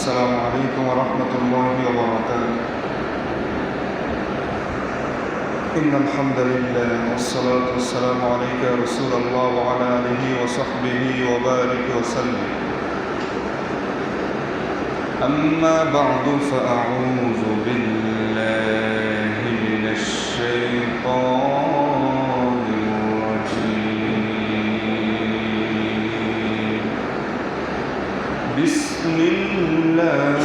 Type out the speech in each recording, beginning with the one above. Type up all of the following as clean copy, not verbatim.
السلام عليكم ورحمة الله وبركاته. إن الحمد لله والصلاة والسلام عليك يا رسول الله وعلى آله وصحبه وبارك وسلم. أما بعد فأعوذ بالله من الشيطان الرجيم. بسم الله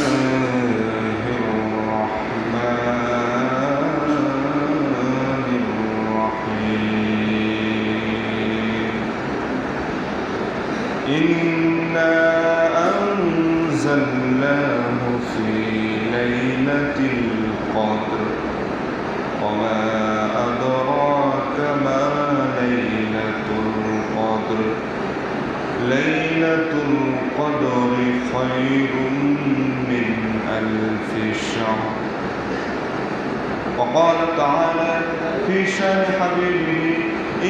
الرحمن الرحيم. إنا أنزلناه في ليلة القدر وما أدراك ما ليلة القدر. ليلة القدر خير من ألف شهر. وقال تعالى في شان حبيبه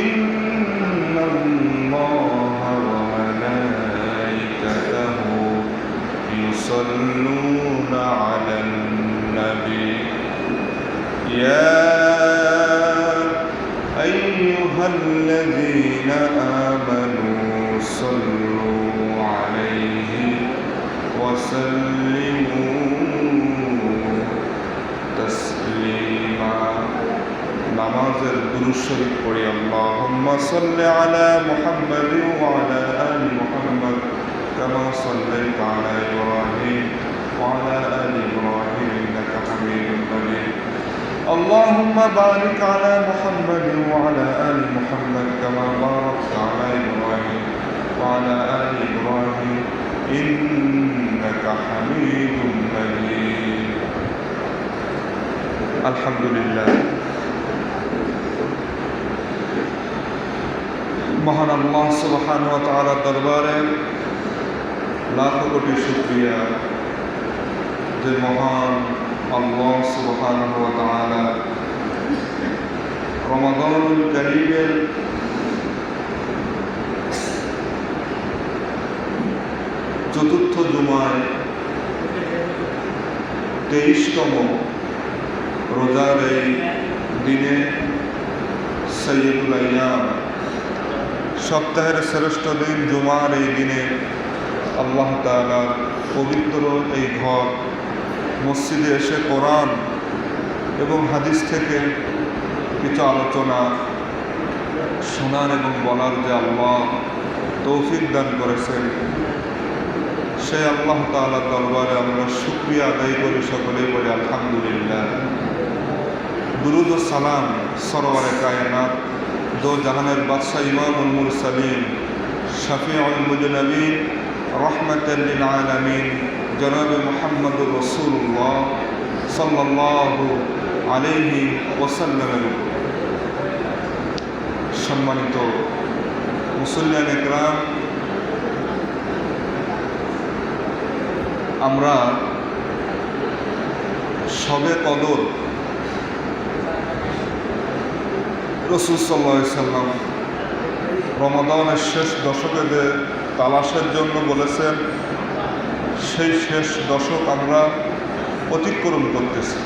إن الله وملائكته يصلون على النبي يا أيها الذين آمنوا صلوا عليه وسلموا تسليما. নামাজের দুরূদ শরীফ পড়ি। আল্লাহুম্মা সাল্লি আলা মুহাম্মাদিন ওয়া আলা আলি মুহাম্মাদ কামা সাল্লাইতা আলা ইব্রাহিম ওয়া আলা আলি ইব্রাহিম ইন্নাকা হামিদুম মাজিদ। আল্লাহুম্মা বারিক আলা মুহাম্মাদিন ওয়া আলা আলি মুহাম্মাদ কামা বারাকতা আলা ইব্রাহিম ওয়া আলা আলি ইব্রাহিম ইন্নাকা হামিদুম মাজিদ। আলহামদুলিল্লাহ। মহান আল্লাহ সুবহানাহু ওয়া তাআলার দরবারে লাখো কোটি শুকরিয়া যে মহান আল্লাহ সুবহানাহু ওয়া তাআলা রমাদানুল কারীমের চতুর্থ জুমায় 23তম রোজার এই দিনে সাইয়্যিদুল আইয়াম সপ্তাহের শ্রেষ্ঠ দিন জুমার এই দিনে আল্লাহ তাআলা পবিত্র এই ঘর মসজিদে এসে কোরআন এবং হাদিস থেকে কিছু আলোচনা শোনার এবং বলার যে আল্লাহ তৌফিক দান করেছেন, সেই আল্লাহ তাআলার দরবারে আমরা শুকরিয়া আদায় করি, সকলেই বলি আলহামদুলিল্লাহ। দুরুদ ও সালাম সরওয়ারে কায়নাত দো জাহানের বাদশাহ ইমামুল মুরসালিন শফিউল মুজনবিন রহমাতাল লিল আলামিন জনাবে মুহাম্মদুর রাসূলুল্লাহ সাল্লাল্লাহু আলাইহি ওয়াসাল্লামের সম্মানিত মুসল্লিয়ান ইকরাম, আমরা শবে কদর রাসূল সাল্লাল্লাহু আলাইহি সাল্লাম রমাদানের শেষ দশকে যে তালাশের জন্য বলেছেন, সেই শেষ দশক আমরা অতিক্রম করতেছি।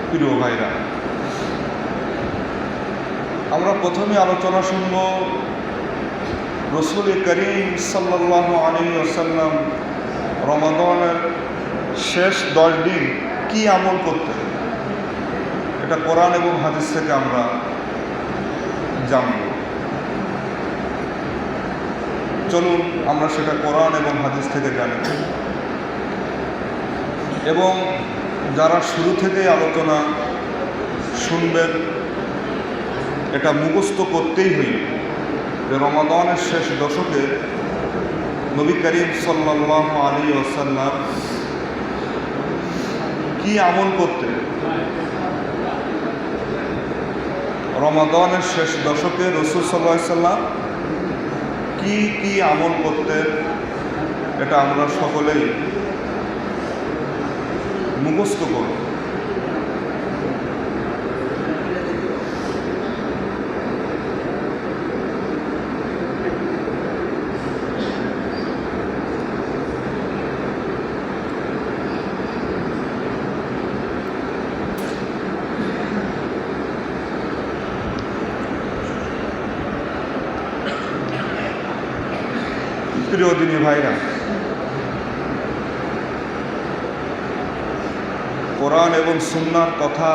প্রিয় ভাইরা, আমরা প্রথমে আলোচনা শুনব রাসূল করিম সাল্লাল্লাহু আলাইহি ওয়াসাল্লাম রমাদানের শেষ 10 দিন কি আমল করতেন। এটা কোরআন এবং হাদিস থেকে আমরা জানব। চলুন আমরা সেটা কোরআন এবং হাদিস থেকে জানি, এবং যারা শুরু থেকেই আলোচনা শুনবেন এটা মুখস্থ করতেই হইবে যে রমাদানের শেষ দশকে নবী করিম সাল্লাল্লাহু আলাইহি ওয়াসাল্লাম কি আমল করতেন। রমাদানের শেষ দশকে রাসূল সাল্লাল্লাহু আলাইহি ওয়াসাল্লাম কি কি আমল করতেন, এটা আমরা সকলেই মুখস্থ করব। প্রিয় দিনী ভাইরা, কোরআন এবং সুন্নাহর কথা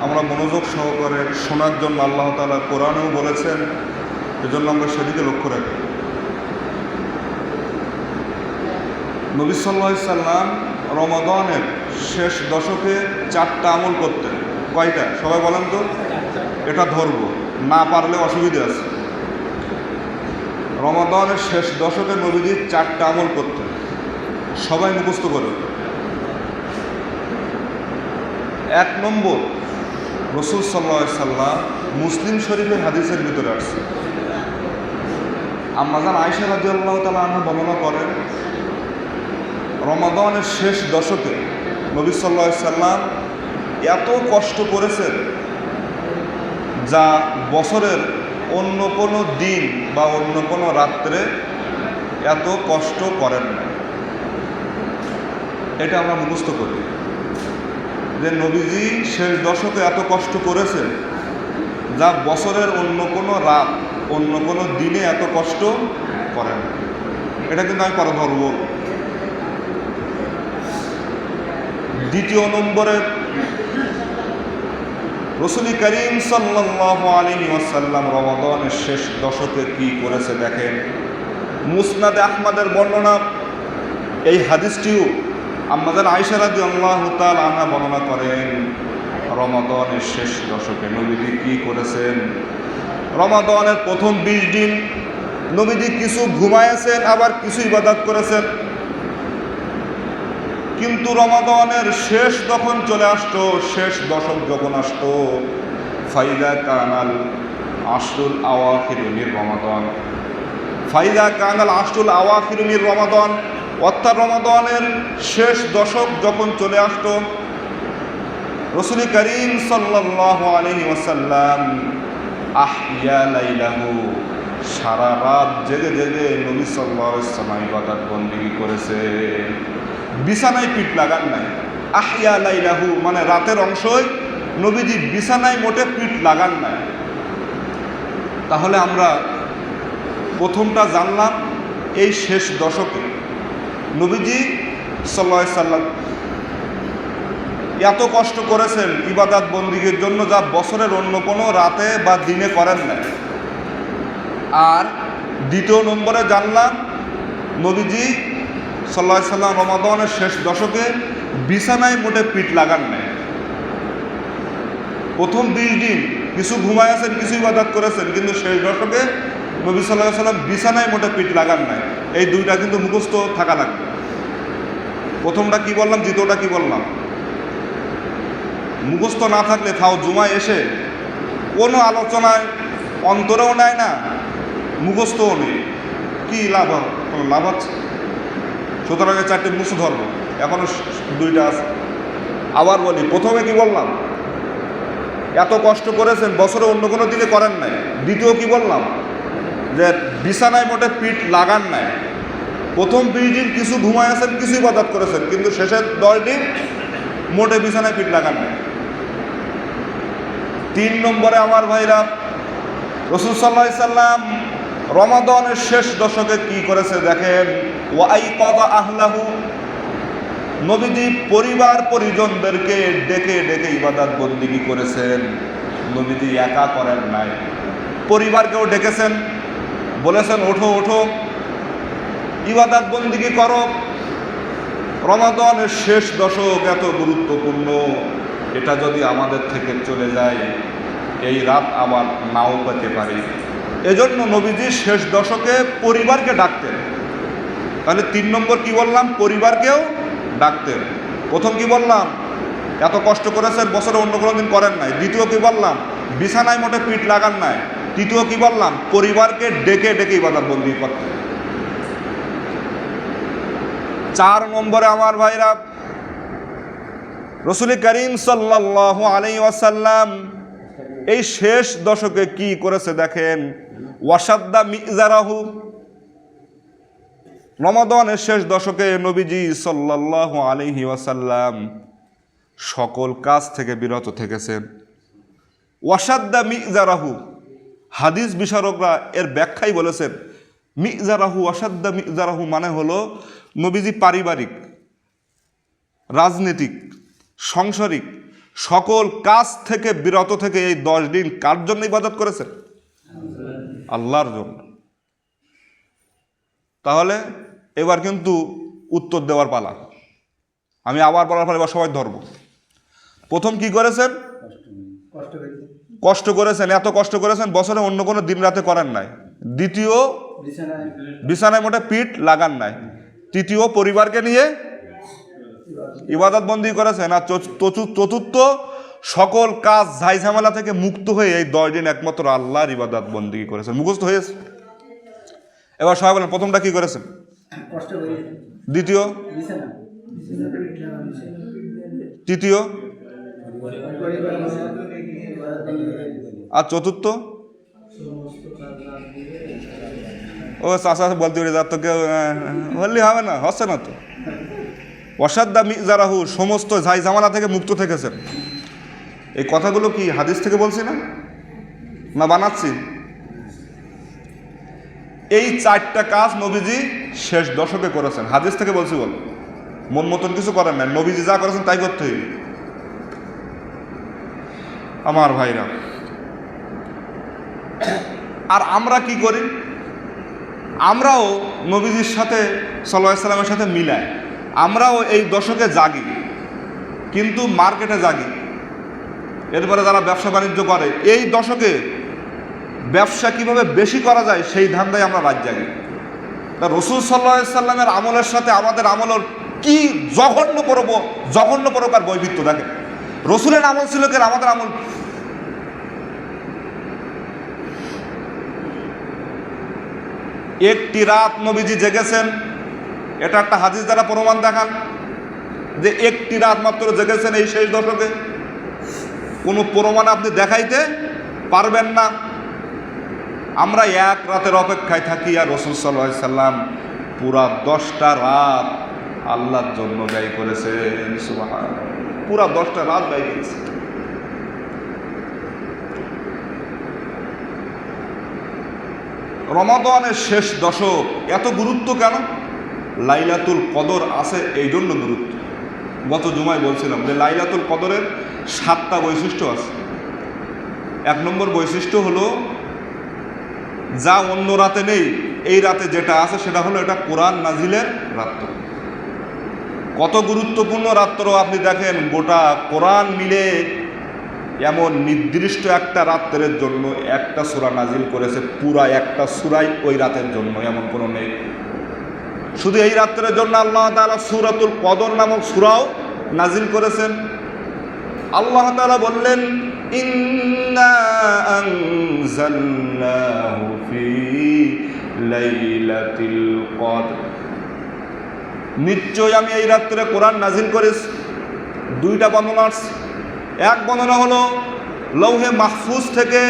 আমরা মনোযোগ সহকারে শোনার জন্য আল্লাহ তাআলা কোরআনেও বলেছেন, এজন্য আমরা সেদিকে লক্ষ্য রাখি। নবী সাল্লাল্লাহু আলাইহি সাল্লাম রমাদানের শেষ দশকে 4টা আমল করতেন। কয়টা? সবাই বলেন তো। এটা ধরব, না পারলে অসুবিধা আছে। রমাদানের শেষ দশকে নবীজি 4টা আমল করতেন, সবাই মুখস্থ করে। 1 নম্বর, রাসূল সাল্লাল্লাহু আলাইহি সাল্লাম, মুসলিম শরীফের হাদিসের ভিতরে আসছে, আম্মা জান আয়েশা রাদিয়াল্লাহু তাআলা আনহা বর্ণনা করেন, রমাদানের শেষ দশকে নবী সাল্লাল্লাহু আলাইহি সাল্লাম এত কষ্ট করেছেন যা বছরের অন্য কোনো দিন বা অন্য কোনো রাত্রে এত কষ্ট করেন না। এটা আমরা মুখস্থ করি যে নবীজি শেষ দশকে এত কষ্ট করেছেন যা বছরের অন্য কোনো রাত, অন্য কোনো দিনে এত কষ্ট করেন। এটা কিন্তু আমি পরে ধরব। 2 নম্বরে, রাসূল করিম সাল্লাল্লাহু আলাইহি ওয়াসাল্লাম রমাদানের শেষ দশকে কি করেছে দেখেন। মুসনাদে আহমদের বর্ণনা, এই হাদিসটিও আম্মা জান আয়েশা রাদিয়াল্লাহু তাআলা আনহা বর্ণনা করেন, রমাদানের শেষ দশকে নবীজি কি করেছেন। রমাদানের প্রথম 20 দিন নবীজি কিছু ঘুমায়েছেন, আবার কিছু ইবাদত করেছেন। কিন্তু রমাদানের শেষ যখন চলে আসতো, শেষ দশক যখন আসতো, ফাইদা কানাল আশরুল আওয়াখির মির রমাদান, ফাইদা কানাল আশরুল আওয়াখির মির রমাদান, অর্থাৎ রমাদানের শেষ দশক যখন চলে আসতো, রাসূল করিম সাল্লাল্লাহু আলাইহি ওয়াসাল্লাম আহইয়া লাইলাহু, সারা রাত জেগে জেগে নবী সাল্লাল্লাহু আলাইহি ওয়াসাল্লাম ইবাদত বন্দেগী করেছে, বিছানায় পিঠ লাগান নাই। আহইয়া লাইলাহু মানে রাতের অংশই নবীজি বিছানায় মোটে পিঠ লাগান নাই। তাহলে আমরা প্রথমটা জানলাম, এই শেষ দশকে নবীজি সাল্লাল্লাহু আলাইহি সাল্লাম এত কষ্ট করেছেন ইবাদত বন্দেগীর জন্য যা বছরের অন্য কোনো রাতে বা দিনে করেন না। আর 2 নম্বরে জানলাম, নবীজি সাল্লাল্লাহু আলাইহি সাল্লাম রমাদানের শেষ দশকে বিছানায় মোটে পিঠ লাগান নাই। প্রথম 20 দিন কিছু ঘুমাইয়াছেন, কিছু ইবাদত করেছেন, কিন্তু শেষ দশকে নবী সাল্লাল্লাহু আলাইহি সাল্লাম বিছানায় মোটে পিঠ লাগান নাই। এই দুইটা কিন্তু মুখস্থ থাকা লাগবে। প্রথমটা কি বললাম, দ্বিতীয়টা কি বললাম। মুখস্থ না থাকলে তাও জুমায় এসে কোনো আলোচনায় অন্তরেও নেয় না, মুখস্থও নেই, কি লাভ? কোনো লাভ আছে? সুতরাং 4টে মুখস্থ ধরবো, এখনও 2টা আছে। আবার বলি, প্রথমে কি বললাম, এত কষ্ট করেছেন বছরে অন্য কোনো দিনে করেন নাই। দ্বিতীয় কি বললাম, যে বিছানায় মোটে পিঠ লাগান নাই। প্রথম 20 দিন কিছু ঘুমাইয়াছেন, কিছু ইবাদত করেছেন, কিন্তু শেষের 10 দিন মোটে বিছানায় পিঠ লাগান নাই। 3 নম্বরে আমার ভাইরা, রাসূল সাল্লাল্লাহু আলাইহি সাল্লাম রমাদানের শেষ দশকে কি করেছে দেখেন। ওয়াইকাযা আহলাহু, নবীজি পরিবার পরিজনদেরকে ডেকে ডেকে ইবাদত বন্দেগী করেছেন। নবীজি একা করেন নাই, পরিবারকেও ডেকেছেন, বলেছেন ওঠো ওঠো ইবাদত বন্দেগী করো। রমাদানের শেষ দশক এত গুরুত্বপূর্ণ, এটা যদি আমাদের থেকে চলে যায় এই রাত আবার নাও পেতে পারি। এজন্য নবীজি শেষ দশকে পরিবারকে ডাকতেন। তাহলে 3 নম্বর কি বললাম, পরিবারকেও ডাকতেন। প্রথম কি বললাম, এত কষ্ট করেছেন বছরে অন্য কোনো দিন করেন নাই। দ্বিতীয় কি বললাম, বিছানায় মোটে পিঠ লাগান নাই। তৃতীয় কি বললাম, পরিবারকে ডেকে ডেকে ইবাদত বন্দেগী করতেন। 4 নম্বরে আমার ভাইরা, রাসূল করিম সাল্লাল্লাহু আলাইহি ওয়াসাল্লাম এই শেষ দশকে কি করেছে দেখেন। ওয়াসাদ্দা মিজারাহু, রমাদানের শেষ দশকে নবীজি সাল্লাল্লাহু আলাইহি ওয়াসাল্লাম সকল কাজ থেকে বিরত থেকেছেন। ওয়াসাদ্দা মিজারাহু, হাদিস বিশারকরা এর ব্যাখ্যাই বলেছেন, মিজারাহু আসাদ্দা মিজারাহু মানে হলো নবীজি পারিবারিক, রাজনৈতিক, সাংসারিক সকল কাজ থেকে বিরত থেকে এই 10 দিন কার জন্য ইবাদত করেছেন? আল্লাহর জন্য। তাহলে এবার কিন্তু উত্তর দেওয়ার পালা। আমি আবার বলার পর এবার সবাই ধরব। প্রথম কি করেছেন? কষ্ট করেছেন, এত কষ্ট করেছেন বছরে অন্য কোনো দিন রাতে করেন নাই। দ্বিতীয়, বিছানায় মোটে পিঠ লাগান নাই। তৃতীয়, পরিবারকে নিয়ে ইবাদত বন্দি করেছেন। আর চতুর্থ, সকল কাজ ঝাই ঝামেলা থেকে মুক্ত হয়ে এই 10 দিন একমাত্র আল্লাহর ইবাদত বন্দি করেছেন। মুখস্থ হয়েছে? এবার সবাই বলেন প্রথমটা কি করেছেন? দ্বিতীয়, তৃতীয় আর চতুর্থ? ও চাষা বলতে পারি যার তো কেউ বললে হবে না, হচ্ছে না তো। অসাদ্দা মিজারাহু সমস্ত ঝাই ঝামেলা থেকে মুক্ত থেকেছেন। এই কথাগুলো কি হাদিস থেকে বলছি না বানাচ্ছি? এই 4টা কাজ নবীজি শেষ দশকে করেছেন। হাদিস থেকে বলছি বল, মন মতন কিছু করেন না। নবীজি যা করেছেন তাই করতে হইবে। আমার ভাইরা, আর আমরা কি করি? আমরাও নবীজির সাথে সাল্লাল্লাহু আলাইহি সাল্লামের সাথে মিলাই আমরাও এই দশকে জাগি, কিন্তু মার্কেটে জাগি। এরপরে যারা ব্যবসা বাণিজ্য করে এই দশকে ব্যবসা কিভাবে বেশি করা যায় সেই ধান্দায় আমরা রাত জাগি। তা রাসূল সাল্লাল্লাহু আলাইহি সাল্লামের আমলের সাথে আমাদের আমলের কি জঘন্য প্রকার বৈবিধ্য। দেখেন, রসুলের আমল ছিল কি আমাদের আমল? একটি রাত নবীজি জেগেছেন, এটা একটা হাদিস দ্বারা প্রমাণ দেখান যে একটি রাত মাত্র জেগেছেন এই শেষ দশকে। কোনো প্রমাণ আপনি দেখাইতে পারবেন না। আমরা এক রাতের অপেক্ষায় থাকি, আর রাসূল সাল্লাল্লাহু আলাইহি সাল্লাম পুরা 10টা রাত আল্লাহর জন্য ব্যয় করেছেন। সুবহানাল্লাহ, পুরা 10টা রাত ব্যয় করেছেন। রমাদানের শেষ দশক এত গুরুত্ব কেন? লাইলাতুল কদর আছে এই জন্য গুরুত্ব। গত জুমায় বলছিলাম যে লাইলাতুল কদরের 7টা বৈশিষ্ট্য আছে। 1 নম্বর বৈশিষ্ট্য হলো যা অন্য রাতে নেই, এই রাতে যেটা আছে সেটা হলো এটা কোরআন নাজিলের রাত্র। কত গুরুত্বপূর্ণ রাত্র আপনি দেখেন। গোটা কোরআন মিলে এমন নির্দিষ্ট একটা রাত্রের জন্য একটা সূরা নাজিল করেছে, পুরা একটা সূরাই ওই রাতের জন্য, এমন কোনো নেই। শুধু এই রাত্রের জন্য আল্লাহ তাআলা সূরাতুল কদর নামক সূরাও নাজিল করেছেন। আল্লাহ তাআলা বললেন, ইন্না আনজালনাহু ফি লাইলাতিল কদর, নিশ্চয় আমি এই রাত্রে কোরআন নাজিল করেছি। 2টা বর্ণনা আছে। এক বর্ণনা হলো লৌহে মাহফুজ থেকে,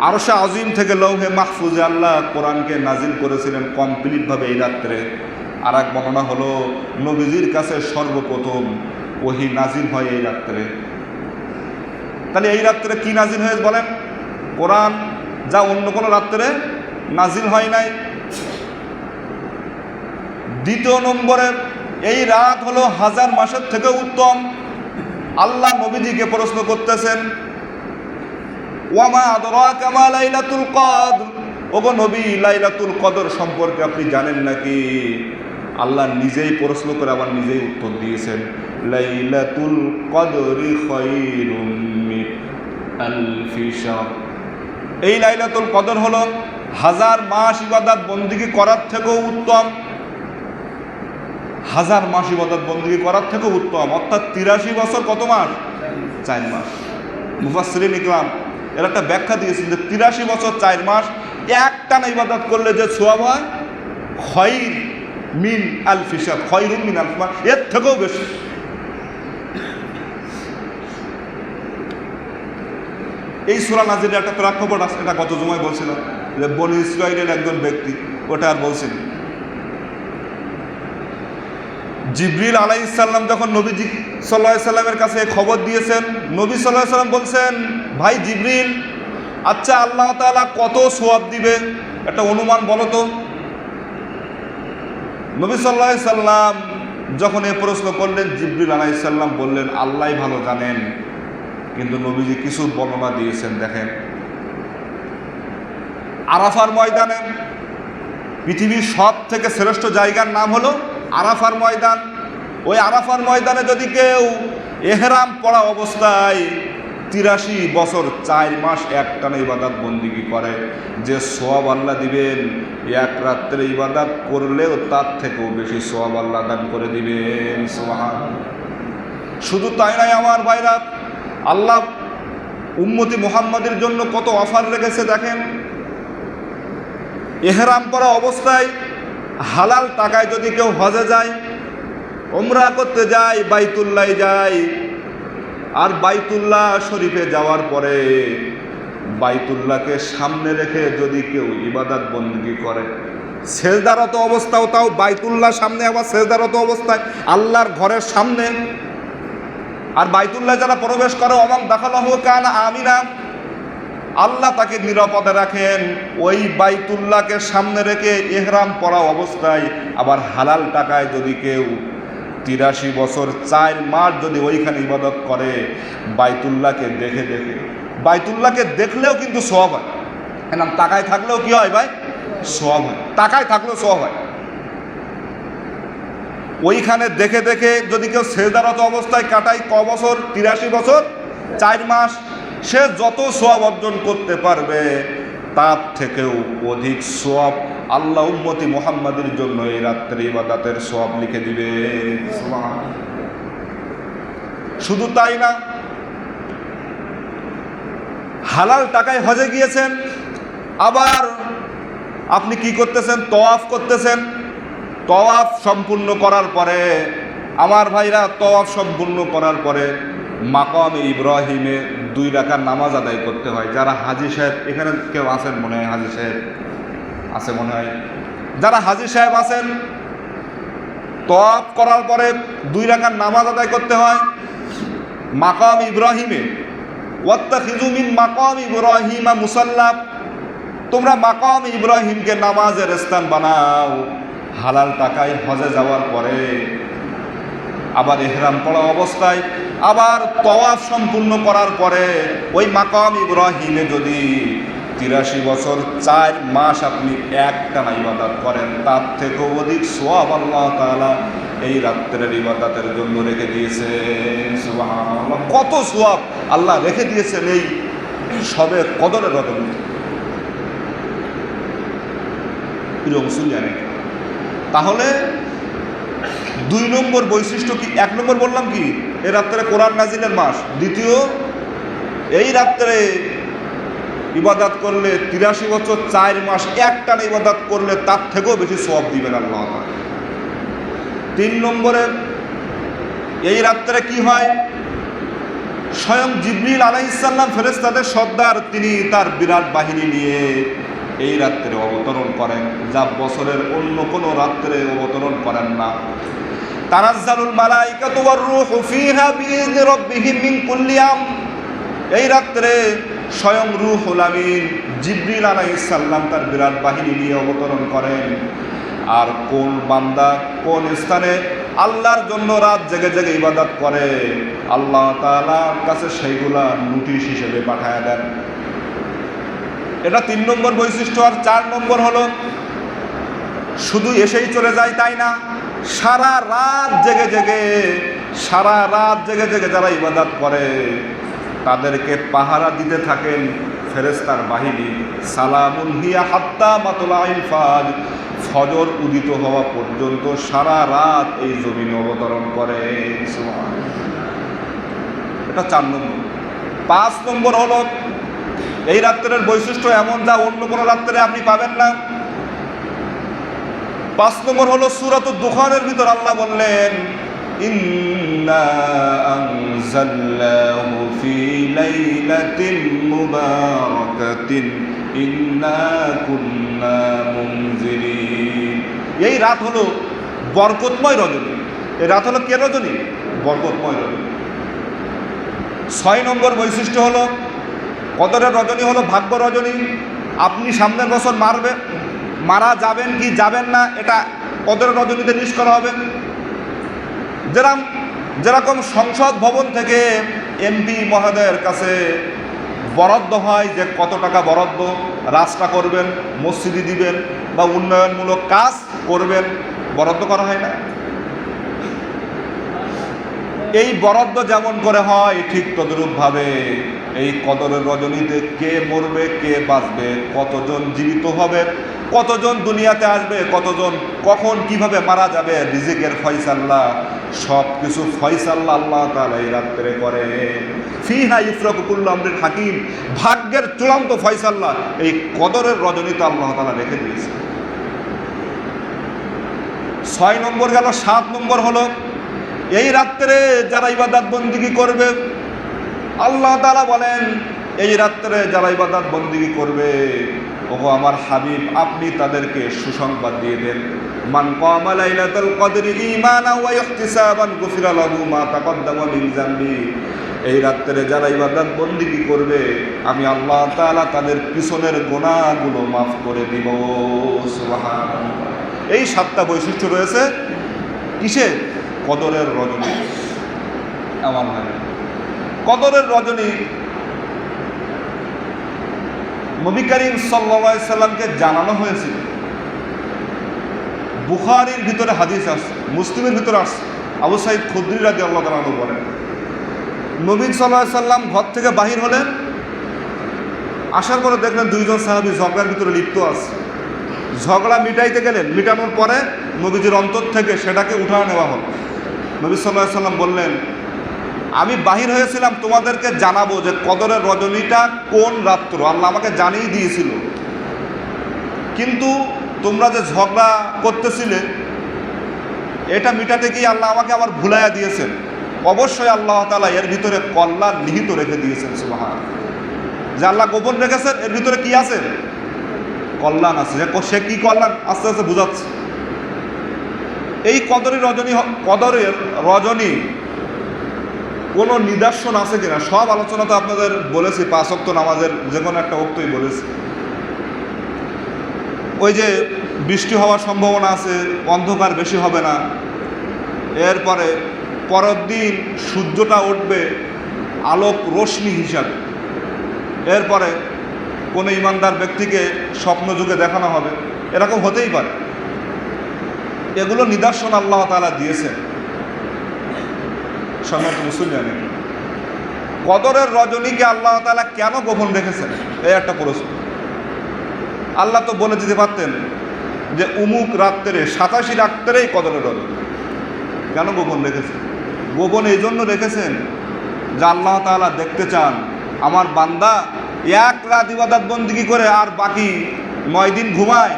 আরশে আজিম থেকে লৌহে মাহফুজে আল্লাহ কোরআনকে নাজিল করেছিলেন কমপ্লিটভাবে এই রাত্রে। আর এক বর্ণনা হলো নবীজির কাছে সর্বপ্রথম ওহী নাজিল হয় এই রাত্রে। তাহলে এই রাত্রে কি নাজিল হয়েছে বলেন? কোরআন, যা অন্য কোনো রাত্রে নাজিল হয় নাই। দ্বিতীয় নম্বরে এই রাত হলো 1000 মাসের থেকে উত্তম। আল্লাহ নবীজিকে প্রশ্ন করতেছেন, ওয়ামা আদরাকা মা লাইলাতুল কদর, ওগো নবী লাইলাতুল কদর সম্পর্কে আপনি জানেন নাকি? আল্লাহ নিজেই প্রশ্ন করে আবার নিজেই উত্তর দিয়েছেন, লাইলাতুল কদরি খায়রুম মিন আলফি শাহর। এই লাইলাতুল কদর হলো 1000 মাস ইবাদত বন্দেগী করার থেকেও উত্তম। 1000 মাস ইবাদত বন্দেগী করার থেকেও উত্তম, অর্থাৎ 83 বছর কত মাস? 4 মাস। মুফাসসিরিন ইকরাম এর একটা ব্যাখ্যা দিয়েছেন যে 83 বছর 4 মাস একটানা ইবাদত করলে যে সওয়াব হয়, খায়র মিন আলফি শাহর, খায়রুম মিন আলফি মাস, এর থেকেও বেশি। এই সূরা নাজিলের একটা প্রেক্ষাপট আছে, এটা গত জুমায় বলছিলাম যে বনী ইসরাঈলের একজন ব্যক্তি, ওটা আর বলছেন। জিবরিল আলাইহিস সালাম যখন নবীজি সাল্লাল্লাহু আলাইহি সাল্লামের কাছে খবর দিয়েছেন, নবী সাল্লাল্লাহু আলাইহি সাল্লাম বলছেন, ভাই জিবরিল, আচ্ছা আল্লাহ তাআলা কত সওয়াব দিবে একটা অনুমান বলো তো। নবী সাল্লাল্লাহু আলাইহি সাল্লাম যখন এই প্রশ্ন করলেন, জিবরিল আলাইহিস সালাম বললেন আল্লাহই ভালো জানেন, কিন্তু নবীজি কিছু বর্ণনা দিয়েছেন। দেখেন, আরাফার ময়দানে, পৃথিবীর সব থেকে শ্রেষ্ঠ জায়গার নাম হলো আরাফার ময়দান। ওই আরাফার ময়দানে যদি কেউ এহরাম পড়া অবস্থায় 83 বছর 4 মাস একটানা ইবাদত বন্দিগি করে, যে সওয়াব আল্লাহ দিবেন, এক রাত্রে ইবাদত করলেও তার থেকেও বেশি সওয়াব আল্লাহ দান করে দিবেন। সুবহানাল্লাহ। শুধু তাই নয় আমার ভাইরা, আল্লাহ উম্মতি মুহাম্মাদের জন্য কত অফার রেখেছে দেখেন। এহরাম করা অবস্থায় হালাল টাকায় যদি কেউ হজে যায়, উমরা করতে যায়, বাইতুল্লাহ যায়, আর বাইতুল্লাহ শরীফে যাওয়ার পরে বাইতুল্লাহকে সামনে রেখে যদি কেউ ইবাদত বন্দেগী করে, সেজদারত অবস্থাও, তাও বাইতুল্লাহ সামনে, আবার সেজদারত অবস্থায় আল্লাহর ঘরের সামনে। আর বাইতুল্লাহ যারা প্রবেশ করে, অমান দাখালাহু কানা আমিনা, আল্লাহ তাকে নিরাপদে রাখেন। ওই বাইতুল্লাহকে সামনে রেখে ইহরাম পরা অবস্থায় আবার হালাল টাকায় যদি কেউ 83 বছর 4 মাস যদি ওইখানে ইবাদত করে, বাইতুল্লাহকে দেখে দেখে, বাইতুল্লাহকে দেখলেও কিন্তু সওয়াব হয়। এনাম টাকায় থাকলেও কি হয় ভাই? সওয়াব হয়। টাকায় থাকলেও সওয়াব হয়। ওইখানে দেখে দেখে যদি কেউ সেজদারত অবস্থায় কাটায় ক বছর? 83 বছর 4 মাস। সে যত সওয়াব অর্জন করতে পারবে, তার থেকেও অধিক সওয়াব আল্লাহ উম্মতি মুহাম্মাদের জন্য এই রাত্রে ইবাদতের সওয়াব লিখে দিবে। শুধু তাই না, হালাল টাকায় হজে গিয়েছেন, আবার আপনি কি করতেছেন? তওয়াফ করতেছেন। তওয়াফ সম্পূর্ণ করার পরে আমার ভাইরা, তওয়াফ সম্পূর্ণ করার পরে মাকামে ইব্রাহিমে 2 রাকাত নামাজ আদায় করতে হয়। যারা হাজী সাহেব, এখানে কেউ আছেন মনে হয়, হাজী সাহেব আছে মনে হয়, যারা হাজী সাহেব আছেন, তওয়াফ করার পরে 2 রাকাত নামাজ আদায় করতে হয় মাকাম ইব্রাহিমে। ওয়াত্তাখিযু মিন মাকাম ইব্রাহিমা মুসাল্লা, তোমরা মাকাম ইব্রাহিমকে নামাজের স্থান বানাও। হালাল টাকায় হজে যাওয়ার পরে আবার ইহরাম পড়া অবস্থায়, আবার তওয়াফ সম্পূর্ণ করার পরে ওই মাকাম ইব্রাহিমে যদি 83 বছর 4 মাস আপনি একটানা ইবাদত করেন, তার থেকেও অধিক সওয়াব আল্লাহ তাআলা এই রাত্রের ইবাদতের জন্য রেখে দিয়েছেন। সুবহানাল্লাহ, কত সওয়াব আল্লাহ রেখে দিয়েছেন এই সবে কদরের রজনী। প্রিয় মুসলিম, তাহলে 2 নম্বর বৈশিষ্ট্য কি? 1 নম্বর বললাম কি, এই রাত্রে কোরআন নাজিলের মাস। দ্বিতীয়, এই রাত্রে ইবাদত করলে 83 বছর 4 মাস একটানা ইবাদত করলে তার থেকেও বেশি সওয়াব দিবেন আল্লাহ তাআলা। 3 নম্বরে, এই রাত্রে কি হয়? স্বয়ং জিবরিল আলাইহিস সালাম ফেরেশতাদের সর্দার, তিনি তার বিরাট বাহিনী নিয়ে এই রাত্রে অবতরণ করেন, যা বছরের অন্য কোনো রাত্রে অবতরণ করেন না। তানাজ্জালুল মালাইকাতু ওয়ার রূহু ফিহা বিইذনি রাব্বিহিম মিন কুল্লি আমর, এই রাত্রে স্বয়ং রূহুল আমিন জিবরিল আলাইহিস সালাম তার বিরাট বাহিনী নিয়ে অবতরণ করেন। আর কোন বান্দা কোন স্থানে আল্লাহর জন্য রাত জেগে জেগে ইবাদত করে, আল্লাহ তাআলার কাছে সেইগুলা নোটিশ হিসেবে পাঠায় দেন। এটা 3 নম্বর বৈশিষ্ট্য। আর 4 নম্বর হলো, শুধু এসেই চলে যায় তাই না, সারা রাত জেগে জেগে যারা ইবাদত করে তাদেরকে পাহারা দিতে থাকেন ফেরেশতার বাহিনী। সালামুন হিয়া হাত্তা মাতলাইল ফাজর, ফজর উদিত হওয়া পর্যন্ত সারা রাত এই জমিনে অবতরণ করে। এটা 4 নম্বর। 5 নম্বর হলো, এই রাত্রের বৈশিষ্ট্য এমন যা অন্য কোনো রাত্রে আপনি পাবেন না। 5 নম্বর হলো, সূরাতুদ দুখানের ভিতর আল্লাহ বললেন, ইন্না আনজালনাহু ফি লাইলাতিন মুবারাকাতিন ইন্না কুন্না মুনজিরিন। এই রাত হলো বরকতময় রজনী। এই রাত হলো কে রজনী? বরকতময় রজনী। 6 নম্বর বৈশিষ্ট্য হলো, কদরের রজনী হলো ভাগ্য রজনী। আপনি সামনের বছর মারা যাবেন কি যাবেন না, এটা কদরের রজনীতে লিস্ট করা হবে। যেরকম সংসদ ভবন থেকে এমপি মহোদয়ের কাছে বরাদ্দ হয় যে কত টাকা বরাদ্দ, রাস্তা করবেন, মসজিদে দিবেন বা উন্নয়নমূলক কাজ করবেন, বরাদ্দ করা হয় না? এই বরাদ্দ যেমন করে হয় ঠিক তদ্রূপভাবে এই কদরের রজনীতে কে মরবে, কে বাঁচবে, কতজন জীবিত হবে, কতজন দুনিয়াতে আসবে, কতজন কখন কিভাবে মারা যাবে, রিজিকের ফয়সাল্লা সব কিছু ফয়সাল্লা আল্লাহ তাআলা এই রাত্রে করে। ফিহা ইফরাকু কুল্লু আমরিন হাকিম, ভাগ্যের চূড়ান্ত ফয়সাল্লা এই কদরের রজনীতে আল্লাহ তাআলা রেখে দিয়েছে। 6 নম্বর গেল। 7 নম্বর হলো এই রাত্রে যারা ইবাদত বন্দিগি করবে, আল্লাহ তাআলা বলেন এই রাত্রে যারা ইবাদত বন্দিগি করবে, ওগো আমার হাবিব আপনি তাদেরকে সুসংবাদ দিয়ে দেন, মান কামা লাইলাতুল কদরি ঈমানান ওয়া ইহতিসাবান গুফিরা লাহু মা তাকদ্দামা মিন যামবি। এই রাত্রে যারা ইবাদত বন্দিগি করবে আমি আল্লাহ তাআলা তাদের পিছনের গুনাহগুলো মাফ করে দিব। সুবহানাল্লাহ। এই 7টা বৈশিষ্ট্য রয়েছে কিসে? কদরের রজনী। আমার ভাই, কদরের রজনী নবী করিম সাল্লাল্লাহু আলাইহি সাল্লামকে জানানো হয়েছিল। বুখারীর ভিতরে হাদিস আছে, মুসলিমের ভিতরে আছে। আবু সাঈদ খুদরি রাদিয়াল্লাহু তাআলা আনহু বলেন, নবী সাল্লাল্লাহু আলাইহি সাল্লাম ঘর থেকে বাহির হলেন, আসার পরে দেখলেন 2 জন সাহাবী ঝগড়ার ভিতরে লিপ্ত আছে। ঝগড়া মিটাইতে গেলেন, মিটানোর পরে নবীজির অন্তর থেকে সেটাকে উঠায় নেওয়া হল। নবী সাল্লাল্লাহু আলাইহি সাল্লাম বললেন, আমি বাহির হয়েছিলাম তোমাদেরকে জানাবো যে কদরের রজনীটা কোন রাত্র, আল্লাহ আমাকে জানিয়ে দিয়েছিল, কিন্তু তোমরা যে ঝগড়া করতেছিলে এটা মিটাতে গিয়ে আল্লাহ আমাকে আবার ভুলাইয়া দিয়েছেন। অবশ্যই আল্লাহ তাআলা এর ভিতরে কল্যাণ নিহিত রেখে দিয়েছেন। সুবহান। যে আল্লাহ গোপন রেখেছেন এর ভিতরে কি আছে? কল্যাণ আছে। সে কি কল্যাণ আস্তে আস্তে বুঝাচ্ছে। এই কদরের রজনী কোনো নিদর্শন আছে কিনা সব আলোচনা তো আপনাদের বলেছি, 5 ওয়াক্ত নামাজের যে কোনো একটা ওয়াক্তই বলেছি। ওই যে বৃষ্টি হওয়ার সম্ভাবনা আছে, অন্ধকার বেশি হবে না, এরপরে পরের দিন সূর্যটা উঠবে আলোক রশ্মি হিসাবে, এরপরে কোনো ইমানদার ব্যক্তিকে স্বপ্ন যুগে দেখানো হবে, এরকম হতেই পারে। এগুলো নিদর্শন আল্লাহ তাআলা দিয়েছেন। সম্মানিত মুসলিম, কদরের রজনীকে আল্লাহ তাআলা কেন গোপন রেখেছেন এই একটা প্রশ্ন। আল্লাহ তো বলে দিতে পারতেন যে উমুক রাত্রে 87 রাত্রেই কদরের রজনী, কেন গোপন রেখেছেন? গোপন এই জন্য রেখেছেন যে আল্লাহ তাআলা দেখতে চান আমার বান্দা 1 রাত ইবাদত বন্দেগী করে আর বাকি 9 দিন ঘুমায়,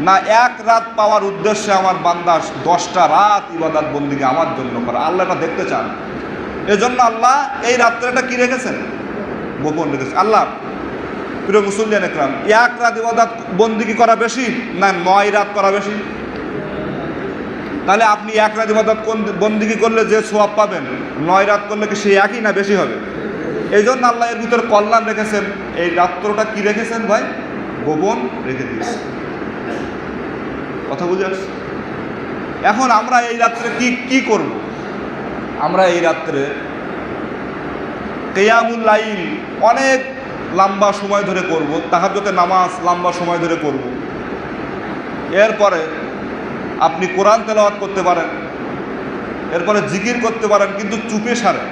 না 1 রাত পাওয়ার উদ্দেশ্যে আমার বান্দা 10টা রাত ইবাদত বন্দেগী আমার জন্য করে। আল্লাহ এটা দেখতে চান, এজন্য আল্লাহ এই রাত্রেটা কি রেখেছেন? গোপন রেখেছেন। আল্লাহ প্রিয় মুসলিয়ান একরাম, 1 রাত ইবাদত বন্দেগী করা বেশি না 9 রাত করা বেশি? তাহলে আপনি 1 রাত ইবাদত বন্দেগী করলে যে সওয়াব পাবেন 9 রাত করলে কি সেই একই না বেশি হবে? এই জন্য আল্লাহ এর ভিতরে কল্যাণ রেখেছেন। এই রাত্রটা কি রেখেছেন ভাই? গোপন রেখে দিয়েছেন। কথা বুঝে আসছে? এখন আমরা এই রাত্রে কি করব? আমরা এই রাত্রে কিয়ামুল লাইল অনেক লম্বা সময় ধরে করব, তাহাজ্জুদের নামাজ লম্বা সময় ধরে করব। এরপরে আপনি কোরআন তেলাওয়াত করতে পারেন, এরপরে জিকির করতে পারেন, কিন্তু চুপে সারে।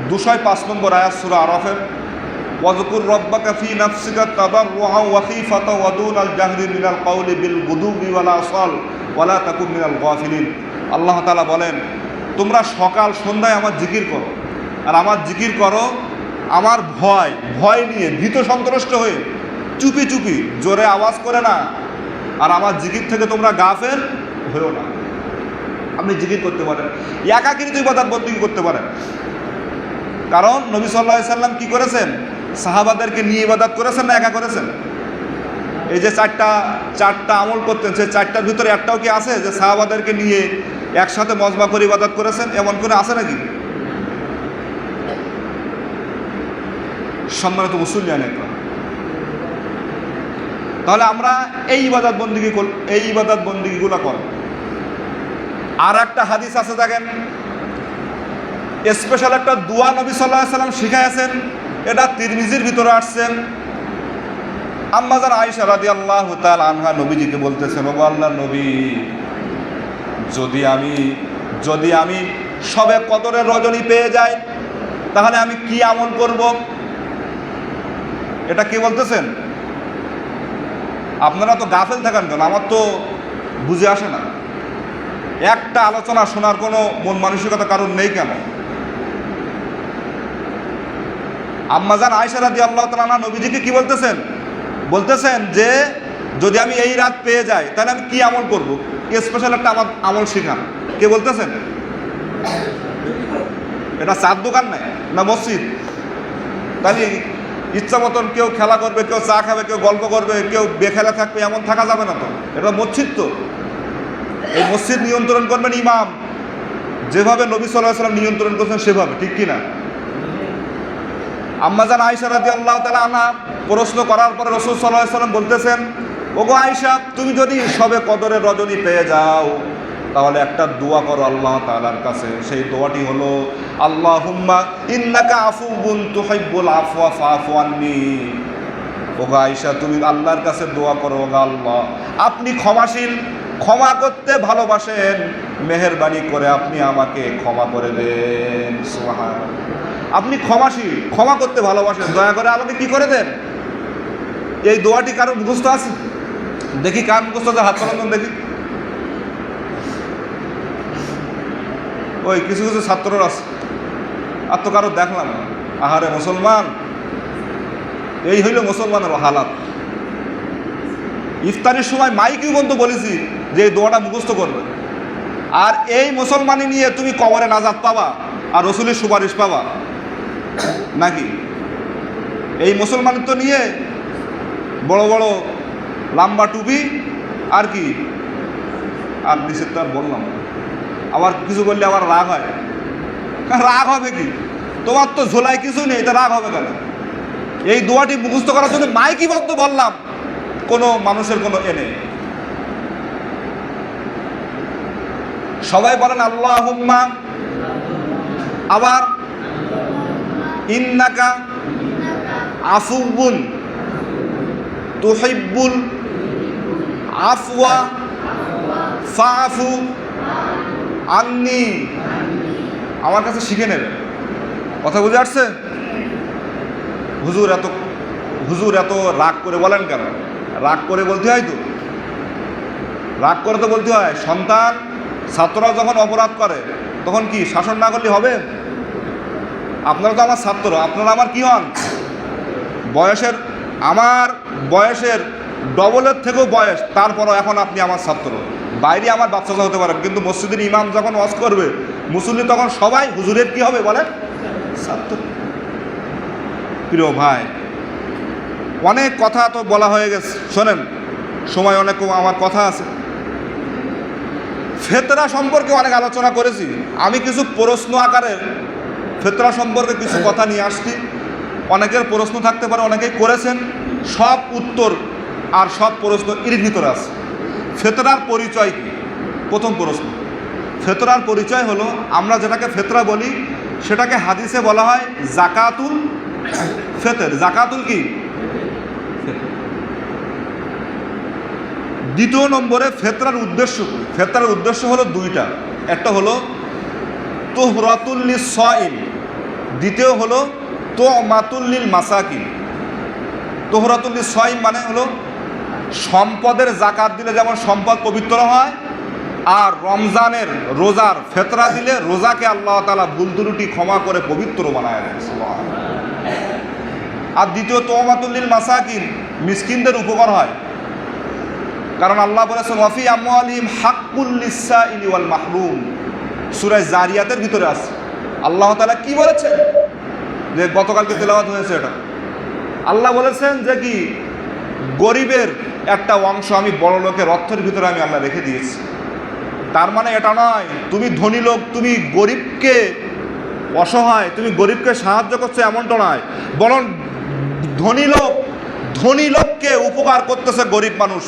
205 নম্বর আয়াত সূরা আরাফের, ওয়াজকুর রব্বাকা ফি নাফসিকা তাদাররুআন ওয়া খীফাতান ওয়া দুনাল জাহরি মিনাল কওলি বিল গুদুবি ওয়াল আসাল ওয়া লা তাকুন মিনাল গাফিলিন। আল্লাহ তাআলা বলেন, তোমরা সকাল সন্ধ্যায় আমার জিকির করো, আর আমার জিকির করো আমার ভয় নিয়ে, ভীত সন্ত্রস্ত হয়ে, চুপি চুপি, জোরে আওয়াজ করে না। আর আমার জিকির থেকে তোমরা গাফেল হয়েও না। আপনি জিকির করতে পারেন, একাকিনী ইবাদত বন্দেগী করতে পারেন। কারণ নবী সাল্লাল্লাহু আলাইহি সাল্লাম কি করেছেন? সাহাবাদেরকে নিয়ে ইবাদত করেছেন না একা করেছেন? এই যে চারটা আমল করতেন, সেই 4টার ভিতরে একটাও কি আছে যে সাহাবাদেরকে নিয়ে একসাথে মজমা করে ইবাদত করেছেন? এমন করে আছে নাকি? সম্মানিত মুসলিম, তাহলে আমরা এই ইবাদত বন্দিগিগুলো করব। আর একটা হাদিস আছে, দেখেন, স্পেশাল একটা দোয়া নবী সাল্লাল্লাহু আলাইহি সাল্লাম শিখাইছেন, এটা তিরমিজির ভিতরে আসছেন। আম্মাজান আয়েশা রাদিয়াল্লাহু তাআলা আনহা নবীজিকে বলতেছেন, ওগো আল্লাহর নবী, যদি আমি সবে কদরের রজনী পেয়ে যাই তাহলে আমি কি আমল করব? এটা কি বলতেছেন? আপনারা তো গাফেল থাকেন কেন? আমার তো বুঝে আসে না, একটা আলোচনা শোনার কোনো মন মানসিকতা কারণ নেই কেন? আম্মাজান আয়েশা রাদিয়াল্লাহু তাআলা আনহা নবীজিকে কি বলতেছেন যে যদি আমি এই রাত পেয়ে যাই তাহলে আমি কি আমল করব? স্পেশাল একটা আমার আমল শিখান। কে বলতেছেন? এটা চার দোকান নাই না মসজিদ? তাহলে ইচ্ছা মতন কেউ খেলা করবে, কেউ চা খাবে, কেউ গল্প করবে, কেউ বেখেলা থাকবে, এমন থাকা যাবে না তো। এটা মসজিদ, তো এই মসজিদ নিয়ন্ত্রণ করবেন ইমাম, যেভাবে নবী সাল্লাল্লাহু আলাইহি ওয়াসাল্লাম নিয়ন্ত্রণ করছেন সেভাবে, ঠিক কিনা? আম্মাজান আয়েশা রাদিয়াল্লাহু তাআলা আনহা প্রশ্ন করার পরে রাসূল সাল্লাল্লাহু আলাইহি ওয়াসাল্লাম বলতেছেন, ওগো আয়েশা, তুমি যদি সবে কদরের রজনী পেয়ে যাও তাহলে একটা দোয়া করো আল্লাহ তাআলার কাছে। সেই দোয়াটি হলো, আল্লাহুম্মা ইন্নাকা আফুউন তুহিব্বুল আফওয়া ফাআফু আন্নী। ওগো আয়েশা, তুমি আল্লাহর কাছে দোয়া করো, ওগো আল্লাহ, আপনি ক্ষমাশীল, ক্ষমা করতে ভালোবাসেন, মেহেরবানি করে আপনি আমাকে ক্ষমা করে দেন। সুবহানাল্লাহ, আপনি ক্ষমাশীল, ক্ষমা করতে ভালোবাসেন, দয়া করে আমাকে কি করে দেন। এই দোয়াটি কারো মুখস্থ আছে? দেখি কার মুখস্থ আছে, হাত তোলেন দেখি। ওই কিছু কিছু ছাত্রর আছে, আর তো কারো দেখলাম না। আহারে মুসলমান, এই হইল মুসলমানের হালাত। ইফতারির সময় মাইকেও বন্ধু বলেছি যে এই দোয়াটা মুখস্থ করবে, আর এই মুসলমানি নিয়ে তুমি কবরে নাজাত পাবা আর রসুলের সুপারিশ পাবা নাকি? এই মুসলমানিত্ব নিয়ে বড় বড় লম্বা টুপি আর কি, আর নিষেধ তো আর বললাম। আবার কিছু বললে আবার রাগ হয়। রাগ হবে কি? তোমার তো ঝোলায় কিছু নেই, তা রাগ হবে কেন? এই দোয়াটি মুখস্থ করার জন্য মাইকি বদ্ধ বললাম, কোনো মানুষের কোনো নেই। সবাই বলেন আল্লাহুম্মা, আবার ইন্নাকা আফুউন তুহিব্বুল আফওয়া ফাআফু আন্নী। আমার কাছে শিখে নেবে। কথা বুঝে আসছে? হুজুর এত রাগ করে বলেন কেন? রাগ করে বলতে হয় তো, রাগ করে তো বলতে হয়। সন্তান, ছাত্ররা যখন অপরাধ করে তখন কি শাসন না করলে হবে? আপনারা তো আমার ছাত্র, আপনারা আমার কি হন? আমার বয়সের ডবলের থেকেও বয়স, তারপরও এখন আপনি আমার ছাত্র। বাইরে আমার বাচ্চা হতে পারেন, কিন্তু মসজিদের ইমাম যখন ওয়াজ করবে, মুসল্লি, তখন সবাই হুজুরের কি হবে বলেন? ছাত্র। প্রিয় ভাই, অনেক কথা তো বলা হয়ে গেছে, শোনেন, সময় অনেক আমার কথা আছে। ফেতরা সম্পর্কে অনেক আলোচনা করেছি আমি, কিছু প্রশ্ন আকারে ফেতরা সম্পর্কে কিছু কথা নিয়ে আসছি। অনেকের প্রশ্ন থাকতে পারে, অনেকেই করেছেন, সব উত্তর আর সব প্রশ্ন এর ভিতরে আছে। ফেতরার পরিচয় কি? প্রথম প্রশ্ন, ফেতরার পরিচয় হলো, আমরা যেটাকে ফেতরা বলি সেটাকে হাদিসে বলা হয় জাকাতুল ফেতর। জাকাতুল কি? দ্বিতীয় নম্বরে ফেতরার উদ্দেশ্য কি? ফেতরার উদ্দেশ্য হলো দুইটা, একটা হলো তুহরাতুল লিস-সাইম, দ্বিতীয় হলো তুমাতুল লিল মাসাকিন। তুহরাতুল লিস-সাইম মানে হলো সম্পদের জাকাত দিলে যেমন সম্পদ পবিত্র হয়, আর রমজানের রোজার ফেতরা দিলে রোজাকে আল্লাহ তাআলা ভুল ত্রুটি ক্ষমা করে পবিত্র বানায় দেন। আর দ্বিতীয় তুমাতুল লিল মাসাকিন, মিসকিনদের উপকার হয়, কারণ আল্লাহ বলেছেন ওয়াফি আমওয়ালিহিম হাক্কুল লিস-সাইলি ওয়াল মাহরুম। সূরা জারিয়াতের ভিতরে আছে। আল্লাহ তাআলা কি বলেছেন? যে গতকালকে তেলাওয়াত হয়েছে, এটা আল্লাহ বলেছেন যে কি, গরিবের একটা অংশ আমি বড় লোকের অর্থের ভিতরে আমি আল্লাহ রেখে দিয়েছি। তার মানে এটা নয় তুমি ধনী লোক, তুমি গরিবকে, অসহায় তুমি গরিবকে সাহায্য করছো, এমনটা নয়। বরং ধনী লোক ধনী লোককে উপকার করতেছে গরিব মানুষ।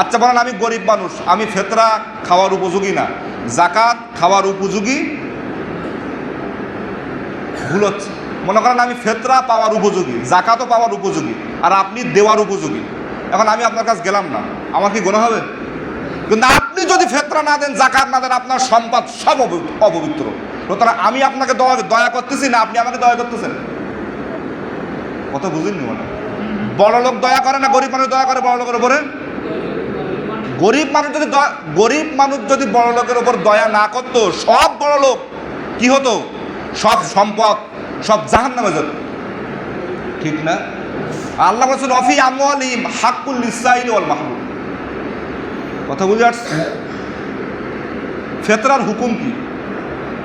আচ্ছা বলেন, আমি গরিব মানুষ, আমি ফেতরা খাওয়ার উপযোগী না, জাকাত খাওয়ার উপযোগী? ভুল হচ্ছে। মনে করেন আমি ফেতরা পাওয়ার উপযোগী, জাকাতও পাওয়ার উপযোগী, আর আপনি দেওয়ার উপযোগী। এখন আমি আপনার কাছে গেলাম না, আমার কি গুনাহ হবে? কিন্তু আপনি যদি ফেতরা না দেন, জাকাত না দেন, আপনার সম্পদ সব অপবিত্র। সুতরাং আমি আপনাকে দয়া করতেছি না, আপনি আমাকে দয়া করতেছেন। কথা বুঝেননি? মানে বড় লোক দয়া করে না গরিব মানুষ দয়া করে বড় লোকের উপরে? গরিব মানুষ যদি বড় লোকের উপর দয়া না করতো, সব বড় লোক কি হতো? সব সম্পদ সব জাহান্নামে যেত, ঠিক না? আল্লাহ বলেছেন অফি আমওয়ালিহিম হাক্কুল লিসাইল ওয়াল মাহরুম। কথা বুঝে আসছে? ফেতরার হুকুম কি?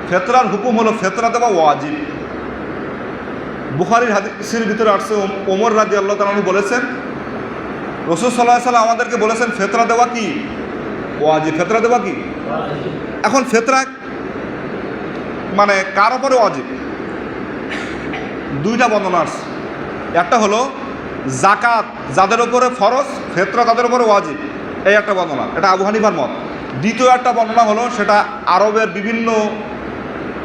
ফেতরার হুকুম হলো ফেতরা দেওয়া ওয়াজিব। বুখারীর হাদিসের ভিতরে আসছে, ওমর রাদিয়াল্লাহু তাআলা আনহু বলেছেন, রাসূল সাল্লাল্লাহু আলাইহি ওয়াসাল্লাম আমাদেরকে বলেছেন ফেতরা দেওয়া কি ওয়াজিব। ফেতরা দেওয়া কি? এখন ফেতরা মানে কার উপরে ওয়াজিব? দুইটা বর্ণনা আছে। একটা হলো জাকাত যাদের উপরে ফরজ, ফেতরা তাদের উপরে ওয়াজিব, এই একটা বর্ণনা, এটা আবু হানিফার মত। দ্বিতীয় একটা বর্ণনা হলো, সেটা আরবের বিভিন্ন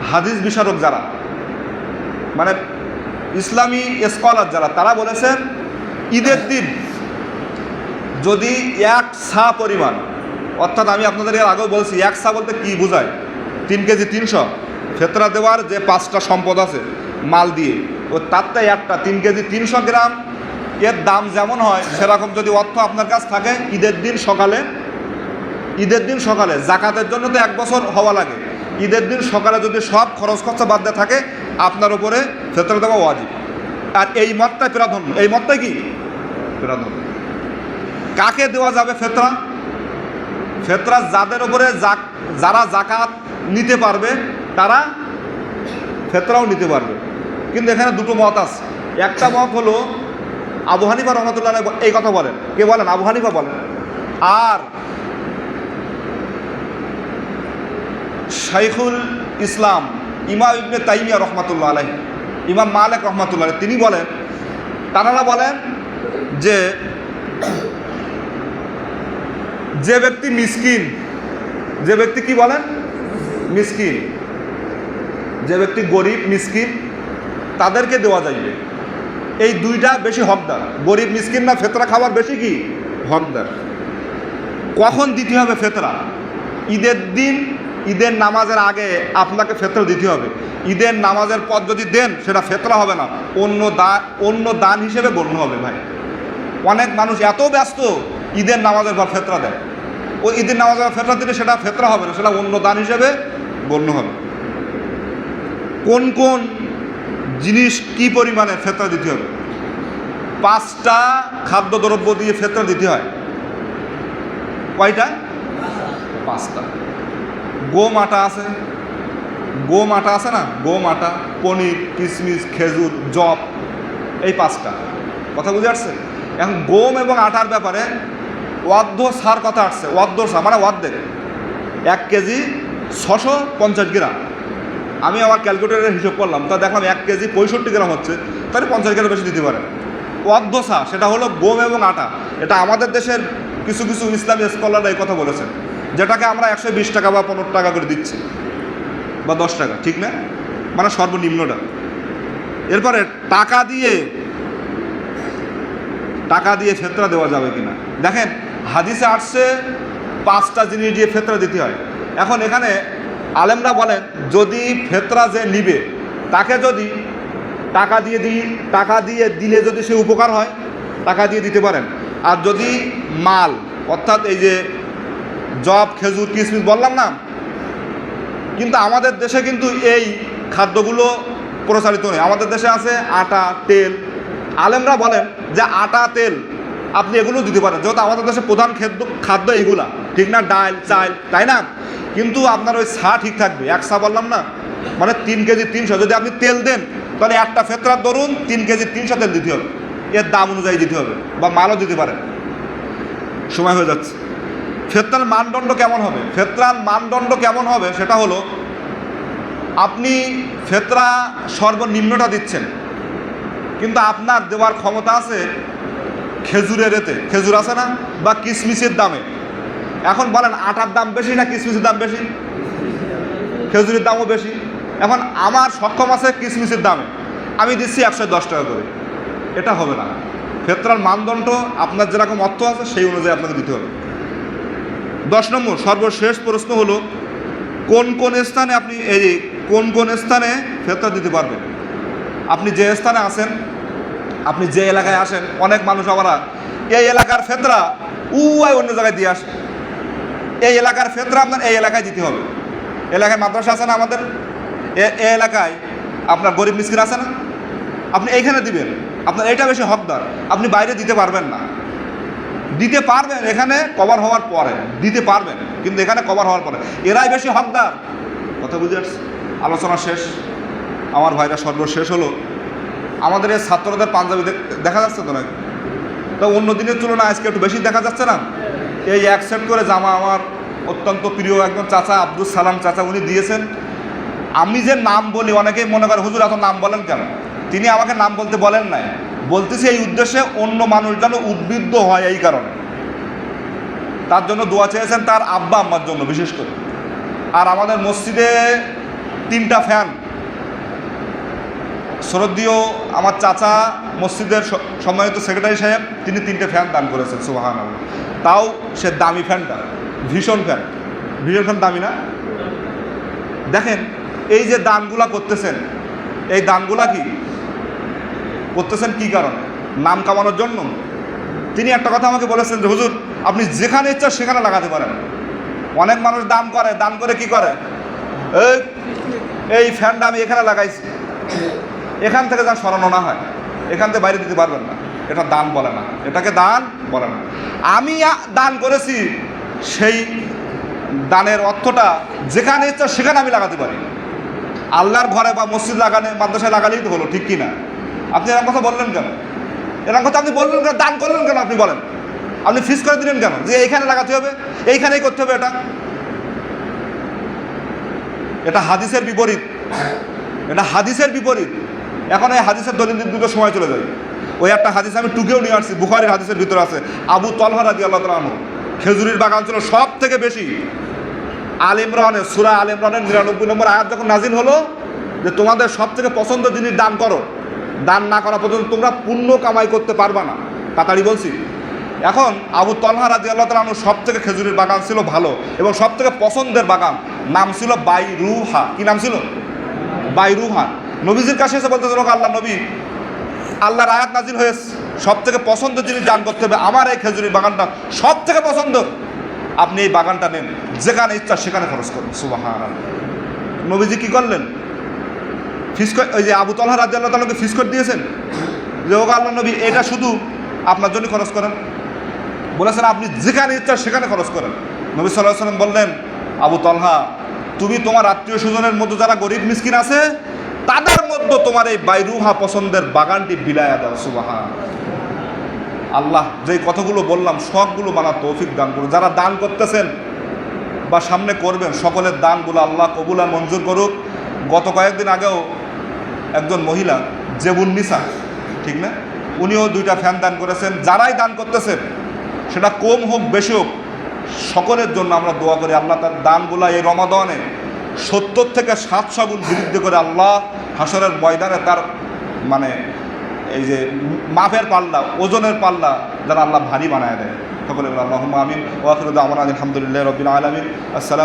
হাদিস বিশারক যারা, মানে ইসলামী স্কলার যারা, তারা বলেছেন ঈদের দিন যদি 1 সা পরিমাণ, অর্থাৎ আমি আপনাদের এর আগেও বলছি 1 সা বলতে কি বোঝায়? 3 কেজি 300 ফেতরা দেওয়ার যে 5টা সম্পদ আছে মাল দিয়ে, ও তারটাই একটা 3 কেজি 300 গ্রাম এর দাম যেমন হয়, সেরকম যদি অর্থ আপনার কাছ থাকে, ঈদের দিন সকালে জাকাতের জন্য তো 1 বছর হওয়া লাগে, ঈদের দিন সকালে যদি সব খরচ খরচা বাদ দিয়ে থাকে, আপনার উপরে ফেতরা দেওয়া ওয়াজিব। আর এই মতটাই প্রাধান্য। এই মতটাই কি প্রাধান্য? কাকে দেওয়া যাবে ফেতরা? ফেতরা যাদের উপরে যারা জাকাত নিতে পারবে তারা ফেতরাও নিতে পারবে। কিন্তু এখানে দুটো মত আছে। একটা মত হলো আবু হানিফা রহমাতুল্লাহ আলাইহি এই কথা বলেন। কে বলেন? আবু হানিফা বলেন। আর শাইখুল ইসলাম ইমাম ইবনে তাইমিয়া রহমাতুল্লাহ আলাইহি, ইমাম মালিক রহমাতুল্লাহ আলাইহি, তিনি বলেন, তারা বলেন যে ব্যক্তি মিসকিন, যে ব্যক্তি কি বলেন? মিসকিন, যে ব্যক্তি গরিব মিসকিন, তাদেরকে দেওয়া যাইবে। এই দুইটা বেশি হকদার। গরিব মিসকিন না ফেতরা খাবার বেশি কি হকদার। কখন দিতে হবে ফেতরা? ঈদের দিন, ঈদের নামাজের আগে আপনাকে ফেতরা দিতে হবে। ঈদের নামাজের পর যদি দেন, সেটা ফেতরা হবে না, অন্য দান হিসেবে গণ্য হবে। ভাই, অনেক মানুষ এত ব্যস্ত ঈদের নামাজের পর ফেতরা দেয়, ও ঈদের নামাজের পর ফেতরা দিলে সেটা ফেতরা হবে না, সেটা অন্য দান হিসেবে গণ্য হবে। কোন কোন জিনিস কি পরিমাণে ফেতরা দিতে হবে? 5টা খাদ্যদ্রব্য দিয়ে ফেতরা দিতে হয়। কয়টা? 5টা। গম আটা আছে, গম আটা আছে না, গম আটা, পনির, কিশমিশ, খেজুর, জব, এই 5টা। কথা বুঝে আসছে? এখন গম এবং আটার ব্যাপারে অর্ধ সার কথা আসছে। অর্ধ সার মানে অর্ধেক, 1 কেজি 650 গ্রাম। আমি আমার ক্যালকুলেটারের হিসাব করলাম, তা দেখলাম 1 কেজি 65 গ্রাম হচ্ছে, তাহলে 50 গ্রাম বেশি দিতে পারে। অর্ধ সার সেটা হলো গম এবং আটা। এটা আমাদের দেশের কিছু কিছু ইসলামী স্কলাররা এই কথা বলেছেন, যেটাকে আমরা 120 টাকা বা 15 টাকা করে দিচ্ছি, বা 10 টাকা, ঠিক না? মানে সর্বনিম্নটা। এরপরে টাকা দিয়ে ফেতরা দেওয়া যাবে কিনা দেখেন, হাদিসে আসছে 5টা জিনিস দিয়ে ফেতরা দিতে হয়। এখন এখানে আলেমরা বলেন, যদি ফেতরা যে নিবে তাকে যদি টাকা দিয়ে দিলে যদি সে উপকার হয়, টাকা দিয়ে দিতে পারেন। আর যদি মাল, অর্থাৎ এই যে জব, খেজুর, কিশমিশ বললাম না, কিন্তু আমাদের দেশে কিন্তু এই খাদ্যগুলো প্রচারিত নেই। আমাদের দেশে আছে আটা, তেল। আলেমরা বলেন যে আটা, তেল আপনি এগুলো দিতে পারেন, যেহেতু আমাদের দেশে প্রধান খাদ্য এইগুলা, ঠিক না? ডাল, চাল, তাই না? কিন্তু আপনার ওই সা ঠিক থাকবে। 1 সা বললাম না, মানে 3 কেজি 300। যদি আপনি তেল দেন, তাহলে একটা ফেতরার ধরুন 3 কেজি 300 তেল দিতে হবে, এর দাম অনুযায়ী দিতে হবে, বা মালও দিতে পারেন। সময় হয়ে যাচ্ছে। ফেতরার মানদণ্ড কেমন হবে? ফেতরার মানদণ্ড কেমন হবে সেটা হলো, আপনি ফেতরা সর্বনিম্নটা দিচ্ছেন, কিন্তু আপনার দেওয়ার ক্ষমতা আছে খেজুরের এতে, খেজুর আছে না, বা কিশমিশের দামে। এখন বলেন আটার দাম বেশি না কিশমিশের দাম বেশি? খেজুরের দামও বেশি। এখন আমার সক্ষম আছে কিশমিশের দামে, আমি দিচ্ছি 110 টাকা করে, এটা হবে না। ফেতরার মানদণ্ড আপনার যেরকম অর্থ আছে সেই অনুযায়ী আপনাকে দিতে হবে। 10 নম্বর সর্বশেষ প্রশ্ন হলো, কোন কোন স্থানে আপনি কোন কোন স্থানে ফেতরা দিতে পারবেন? আপনি যে স্থানে আছেন, আপনি যে এলাকায় আসেন, অনেক মানুষ আমরা এই এলাকার ফেতরা অন্য জায়গায় দিয়ে আসে। এই এলাকার ফেতরা আপনার এই এলাকায় দিতে হবে। এলাকায় মাদ্রাসা আছে না আমাদের, এই এলাকায় আপনার গরিব মিসকিন আছে না, আপনি এইখানে দিবেন। আপনার এটা বেশি হকদার, আপনি বাইরে দিতে পারবেন না। দিতে পারবেন এখানে কভার হওয়ার পরে দিতে পারবেন, কিন্তু এখানে কভার হওয়ার পরে এরাই বেশি হকদার। কথা বুঝে আসছে? আলোচনা শেষ। আমার ভাইরা, সর্বশেষ হলো আমাদের এই ছাত্রদের পাঞ্জাবি দেখা যাচ্ছে তো নাকি? তো অন্য দিনের তুলনায় আজকে একটু বেশি দেখা যাচ্ছে না? এই এক সেট করে জামা আমার অত্যন্ত প্রিয় একজন চাচা, আব্দুল সালাম চাচা, উনি দিয়েছেন। আমি যে নাম বলি, অনেকেই মনে করে হুজুর এত নাম বলেন কেন? তিনি আমাকে নাম বলতে বলেন নাই, বলতেছি এই উদ্দেশ্যে অন্য মানুষ যেন উদ্বুদ্ধ হয়, এই কারণে। তার জন্য দোয়া চেয়েছেন তার আব্বা আম্মার জন্য বিশেষ করে। আর আমাদের মসজিদে 3টা ফ্যান, শরদীয় আমার চাচা মসজিদের সম্মানিত সেক্রেটারি সাহেব, তিনি 3টে ফ্যান দান করেছেন, সুবহানাল্লাহ। তাও সে দামি ফ্যানটা, ভীষণ ফ্যান দামি না? দেখেন এই যে দানগুলা করতেছেন, এই দানগুলা কি করতেছেন কি কারণে? নাম কামানোর জন্য? তিনি একটা কথা আমাকে বলেছেন যে হুজুর আপনি যেখানে ইচ্ছা সেখানে লাগাতে পারেন। অনেক মানুষ দান করে কি করে, এই ফ্যানটা আমি এখানে লাগাইছি, এখান থেকে যা সরানো না হয়, এখান থেকে বাইরে দিতে পারবেন না, এটা দান বলে না, এটাকে দান বলে না। আমি দান করেছি, সেই দানের অর্থটা যেখানে ইচ্ছা সেখানে আমি লাগাতে পারি। আল্লাহর ঘরে বা মসজিদ লাগানে, মাদ্রাসায় লাগালেই তো হলো, ঠিক কি না? আপনি এরকম কথা বললেন কেন? এরকম কথা আপনি বললেন কেন? দান করলেন কেন? আপনি বলেন, আপনি ফিক্স করে দিলেন কেন যে এইখানে লাগাতে হবে, এইখানেই করতে হবে? এটা হাদিসের বিপরীত, এটা হাদিসের বিপরীত। এখন এই হাদিসের দলিল দুটো সময় চলে যায়। ওই একটা হাদিস আমি টুকেও নিয়ে আসছি, বুখারীর হাদিসের ভিতরে আছে। আবু তলহা রাদিয়াল্লাহু তাআলা আনহু, খেজুরির বাগান ছিল সব থেকে বেশি। সূরা আল ইমরানের 99 নম্বর আয়াত যখন নাজিল হলো যে তোমাদের সব থেকে পছন্দের জিনিস দান করো, দান না করা পর্যন্ত তোমরা পুণ্য কামাই করতে পারবা না, তাড়াতাড়ি বলছি। এখন আবু তলহা রাদিয়াল্লাহু তাআলা আনহু সব থেকে খেজুরির বাগান ছিল ভালো এবং সব থেকে পছন্দের বাগান, নাম ছিল বাইরুহা। কি নাম ছিল? বাইরুহা। নবীজির কাছে এসে বলতেছিল, আল্লাহ নবী, আল্লাহর আয়াত নাজিল হয়েছে, সব থেকে পছন্দের জিনিস দান করতে হবে, আমার এই খেজুরির বাগানটা সব থেকে পছন্দ, আপনি এই বাগানটা নেন, যেখানে ইচ্ছা সেখানে খরচ করুন। সুবহানাল্লাহ। নবীজি কি করলেন? ওই যে আবু তলহা রাদিয়াল্লাহু তাআলাকে ফিস করে দিয়েছেন যে ও আল্লাহ নবী, এটা শুধু আপনার জন্য খরচ করেন। বলেছেন আপনি যেখানে ইচ্ছা সেখানে খরচ করেন। নবী সাল্লাল্লাহু আলাইহি ওয়াসাল্লাম বললেন, আবু তলহা, তুমি তোমার আত্মীয় স্বজনের মধ্যে যারা গরিব মিসকিন আছে তাদের মধ্যে তোমার এই বাইরুহা পছন্দের বাগানটি বিলায়া দাও। সুবহানাল্লাহ। আল্লাহ যেই কথাগুলো বললাম সবগুলো মানার তৌফিক দান করুন। যারা দান করতেছেন বা সামনে করবেন, সকলের দানগুলো আল্লাহ কবুল আর মঞ্জুর করুক। গত কয়েকদিন আগেও একজন মহিলা, জেবুন্নিসা, ঠিক না, উনিও 2টা ফ্যান দান করেছেন। যারাই দান করতেছেন, সেটা কম হোক বেশি হোক, সকলের জন্য আমরা দোয়া করি আল্লাহ তার দানগুলা এই রমাদানে 70 থেকে 700 গুণ বৃদ্ধি করে আল্লাহ হাসরের ময়দানে তার এই যে মাপের পাল্লা, ওজনের পাল্লা যারা আল্লাহ ভারী বানায় দেয়। সকলে আল্লাহুম্মা আমিন। ওয়া আখিরু দাওয়ানা আলহামদুলিল্লাহি রাব্বিল আলামিন। আসসালামু